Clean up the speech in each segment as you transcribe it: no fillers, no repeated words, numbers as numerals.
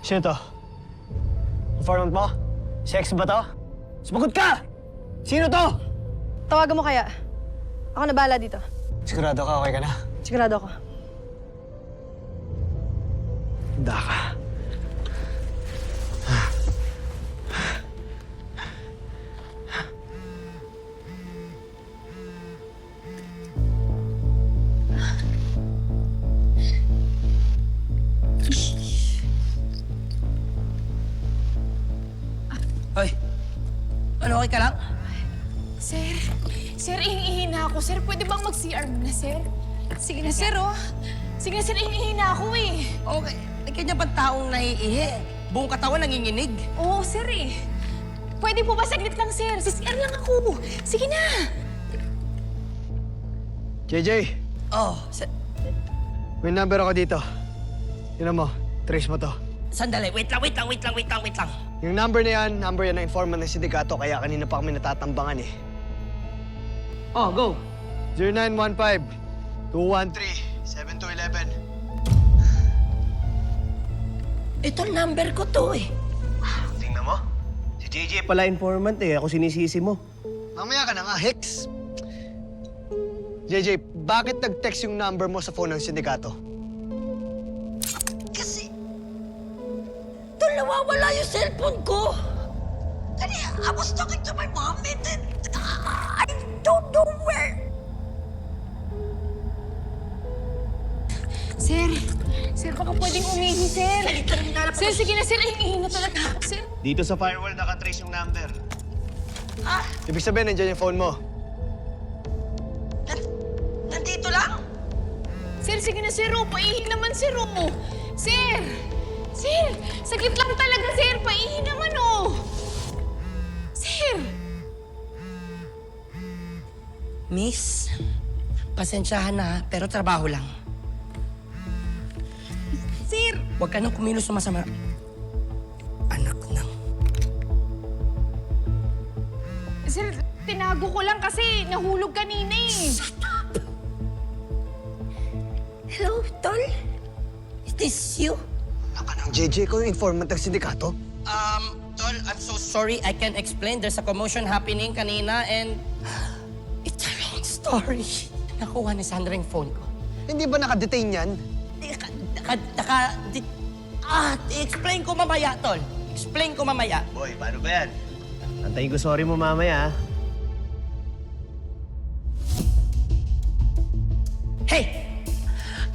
Sino to? Informant mo? Sex ba to? Sumagot ka! Sino to? Tawagan mo kaya. Ako na bahala dito. Sigurado ka, okay ka na? Sigurado ako. Handa ka. Hoy! Ano, okay ka lang? Sir, sir, ihingi na ako. Sir, pwede bang mag-CR muna, sir? Sige na, sir, oh. Sige na, sir, ihingi na ako, eh. Okay. May kanya bang taong naiihi? Buong katawan nanginginig. Oo, sir, eh. Pwede po ba saglit lang, sir? CR lang ako. Sige na. JJ, Oh, may number ako dito. Tignan mo, trace mo to. sandali. Wait lang. Yung number na yan ng informant ng sindikato, kaya kanina pa kami natatambangan eh. Oh, go. 0915-213-7211. Ito number ko to eh. Tingnan mo. Si JJ Pala informant eh. Ako sinisisi mo. Mamaya ka na nga, Hex. JJ, bakit nag-text yung number mo sa phone ng sindikato? Kasi... doon nawawala yung cellphone ko. Kasi I was talking to my mom and then... I don't know where... Sir, sir, baka pwedeng umihi, sir. Sir, sige na, sir. Ihingi na talaga ako, sir. Dito sa firewall nakatrace yung number. Ibig sabihin, nandiyan yung phone mo. Nandito lang? Sir, sige na, sir, oh. Paihi naman, sir, oh. Sir! Sir! Saglit lang talaga, sir. Paihi naman, oh. Sir! Miss, pasensyahan na pero trabaho lang. Sir! Huwag ka nang kumilos na masama. Anak ng... Sir, tinago ko lang kasi nahulog kanina, eh. Hello, Tol? Is this you? Naka ng JJ ko yung informant ng sindikato. Tol, I'm so sorry. I can't explain. There's a commotion happening kanina and... it's a long story. Nakuha ni Sandra yung phone ko. Hindi ba nakadetain yan? I-explain ko mamaya, Tol. Explain ko mamaya. Boy, paano ba yan? Antayin ko sorry mo mamaya, ha? Hey!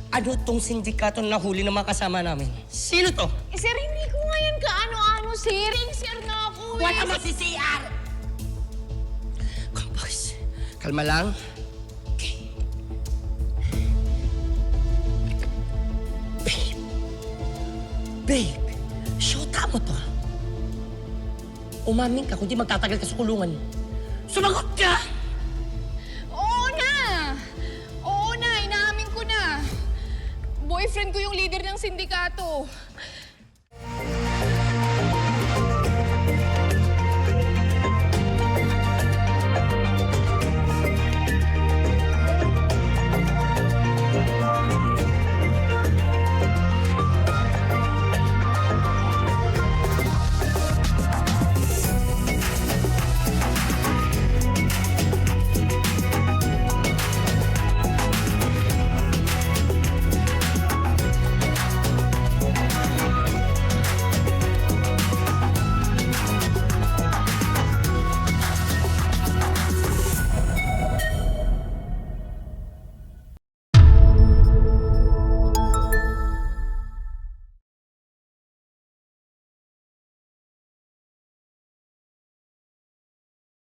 Ano tong sindikato na nahuli ng mga kasama namin? Sino to? Eh, sir, hindi ko nga yan kaano-ano, sir. Sir na ako, eh. Wala mo si CR! Compose. Kalma lang. Okay. Babe, syota mo to. Umamin ka, kundi magtatagal ka sa kulungan. Sumagot ka! Oo na! Oo na, inaamin ko na. Boyfriend ko yung leader ng sindikato.